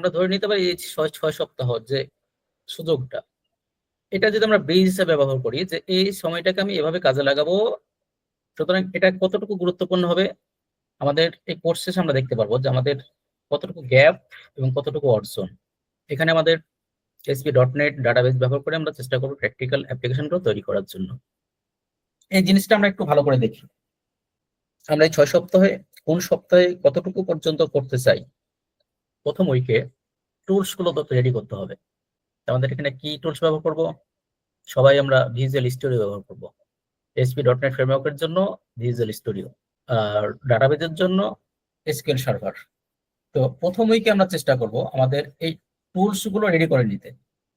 আমরা ধরে নিতে পারি এই 6 সপ্তাহ যে সুযোগটা, এটা যদি আমরা ব্রিজ হিসেবে ব্যবহার করি যে এই সময়টাকে আমি এভাবে কাজে লাগাবো, সুতরাং এটা কতটুকু গুরুত্বপূর্ণ হবে আমাদের এই কোর্স শেষে আমরা দেখতে পারবো যে আমাদের কতটুকু গ্যাপ এবং কতটুকু অর্জন। এখানে আমাদের ASP.NET ডাটাবেস ব্যবহার করে আমরা চেষ্টা করবো প্র্যাকটিক্যাল অ্যাপ্লিকেশনগুলো তৈরি করার জন্য। এই জিনিসটা আমরা একটু ভালো করে দেখি। আমরা এই 6 সপ্তাহে কোন সপ্তাহে কতটুকু পর্যন্ত করতে চাই, প্রথম উইকে টুলস গুলো তো রেডি করতে হবে। আমাদের এখানে কি টুলস ব্যবহার করব? সবাই আমরা ভিজুয়াল স্টুডিও ব্যবহার করব। ASP.NET ফ্রেমওয়ার্কের জন্য ভিজুয়াল স্টুডিও, আর ডাটাবেজের জন্য SQL সার্ভার। তো প্রথম উইকে আমরা চেষ্টা করব আমাদের এই টুলস গুলো রেডি করে নিতে।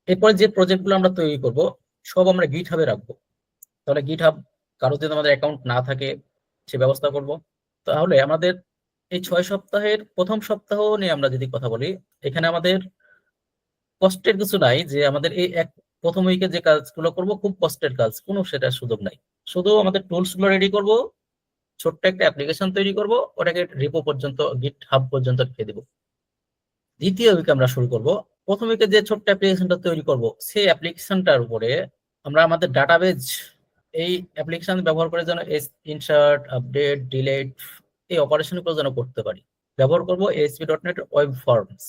এরপরে যে প্রজেক্ট গুলো আমরা তৈরি করব সব আমরা গিটহাবে রাখবো। তাহলে গিটহাব কারো যদি আমাদের অ্যাকাউন্ট না থাকে সে ব্যবস্থা করব। তাহলে আমাদের এই 6 সপ্তাহের প্রথম সপ্তাহ নিয়ে আমরা যদি কথা বলি, এখানে আমাদের কষ্টের কিছু নাই যে আমাদের এই প্রথম উইকে যে কাজগুলো করব খুব কষ্টের কাজ, কোনো সেটার সুযোগ নাই। শুধু আমাদের টুলস গুলো রেডি করব, ছোট্ট একটা অ্যাপ্লিকেশন তৈরি করব, ওটাকে রিপো পর্যন্ত গিটহাব পর্যন্ত রেখে দেবো। দ্বিতীয় উইকে আমরা শুরু করব, প্রথম উইকে যে ছোট্ট অ্যাপ্লিকেশনটা তৈরি করব সেই অ্যাপ্লিকেশনটার উপরে আমরা আমাদের ডাটাবেজ এই অ্যাপ্লিকেশন ব্যবহার করে যেন ইনসার্ট, আপডেট, ডিলিট এই অপারেশনগুলো যেন করতে পারি। ব্যবহার করব ASP.NET ওয়েব ফর্মস।